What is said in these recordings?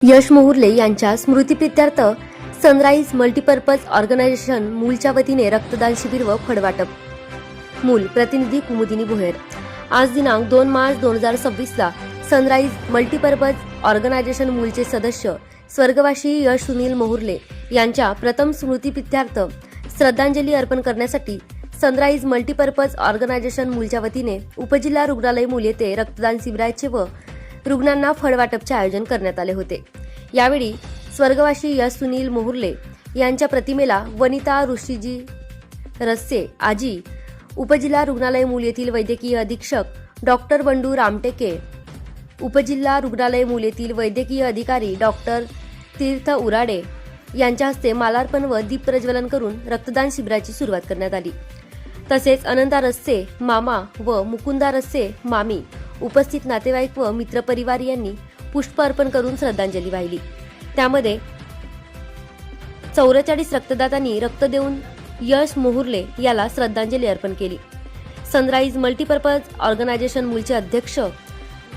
यश मोहुर्ले यांच्या स्मृतिप्रित्यर्थ sunrise multipurpose organisation मूलच्या वतीने रक्तदान शिबिर व फळवाटप. मूल प्रतिनिधी कुमुदिनी भोयर. आज दिनांक 2 मार्च 2026 ला सनराइज मल्टीपर्पज ऑर्गनायझेशन मूलचे सदस्य स्वर्गवासी यश सुनील मोहुर्ले यांच्या प्रथम स्मृतिप्रित्यर्थ श्रद्धांजली अर्पण करण्यासाठी सनराइज मल्टीपर्पज ऑर्गनायझेशन मूलच्या वतीने उपजिल्हा रुग्णालय मूल येथे रक्तदान शिबिराचे व रुग्णांना फळवाटपचे आयोजन करण्यात आले होते. यावेळी स्वर्गवासी यश सुनील मोहुर्ले यांच्या प्रतिमेला वनिता ऋषीजी रस्से आजी, उपजिल्हा रुग्णालय मूल येथील वैद्यकीय अधीक्षक डॉक्टर बंडू रामटेके, उपजिल्हा रुग्णालय मूल येथील वैद्यकीय अधिकारी डॉक्टर तीर्थ उराडे यांच्या हस्ते मालार्पण व दीप प्रज्वलन करून रक्तदान शिबिराची सुरुवात करण्यात आली. तसेच अनंता रस्से मामा व मुकुंदा रस्से मामी, उपस्थित नातेवाईक व मित्रपरिवार यांनी पुष्प अर्पण करून श्रद्धांजली वाहिली. त्यामध्ये 44 रक्तदात्यांनी रक्त देऊन यश मोहुर्ले याला श्रद्धांजली अर्पण केली. सनराइज मल्टीपर्पज ऑर्गनायझेशन मूलचे अध्यक्ष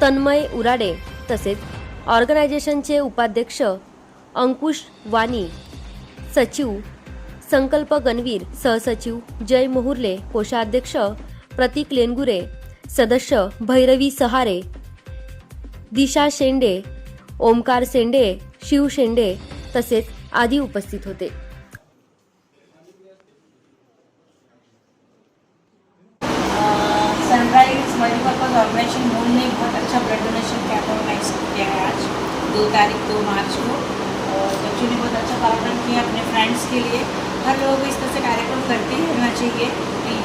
तन्मय उराडे तसेच ऑर्गनायझेशनचे उपाध्यक्ष अंकुश वाणी, सचिव संकल्प गणवीर, सहसचिव जय मोहुर्ले, कोषाध्यक्ष प्रतीक लेनगुरे, सदस्य भैरवी सहारे, दिशा शेंडे, ओमकार शेंडे, शिव शेंडे तसेच आदी उपस्थित होते. सनराइज मल्टीपर्पज ऑर्गेनाइजेशन मूल ने बहुत अच्छा ब्लड डोनेशन कैंप ऑर्गेनाइज किया है आज 2 मार्च को. एक्चुअली बहुत अच्छा कार्यक्रम किया अपने फ्रेंड्स के लिए. हर लोगों को इस तरह से कार्यक्रम करते ही रहना चाहिए.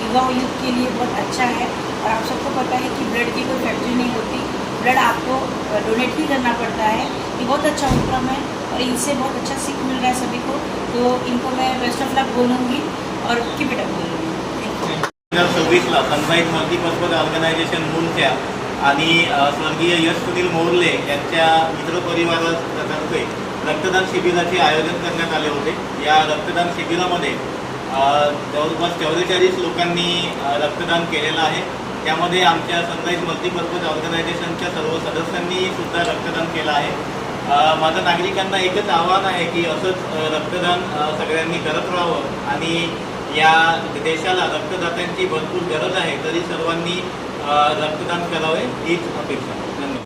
युवा यूथ के लिए बहुत अच्छा है और आप सबको पता है कि ब्लड की कोई फैक्ट्री नहीं होती. ब्लड आपको डोनेट ही करना पड़ता है. ये बहुत अच्छा उपक्रम है और इनसे बहुत अच्छा सीख मिल रहा है सभी को. तो इनको मैं बेस्ट ऑफ लक बोलूँगी और कीप इट अप बोलूँगी. 2026ला सनराइज मल्टीपर्पज ऑर्गनायझेशन मूलच्या आणि स्वर्गीय यश सुनील मोहुर्ले यांच्या मित्रपरिवारातर्फे रक्तदान शिबिराचे आयोजन करण्यात आले होते. या रक्तदान शिबिरामध्ये जवळपास 44 लोकांनी रक्तदान केलेलं आहे. त्यामध्ये आमच्या सनराइज मल्टीपर्पज ऑर्गनायझेशनच्या सर्व सदस्यांनी सुद्धा रक्तदान केलं आहे. माझं नागरिकांना एकच आव्हान आहे की असंच रक्तदान सगळ्यांनी करत राहावं आणि या देशाला रक्तदात्यांची भरपूर गरज आहे, तरी सर्वांनी रक्तदान करावे हीच अपेक्षा.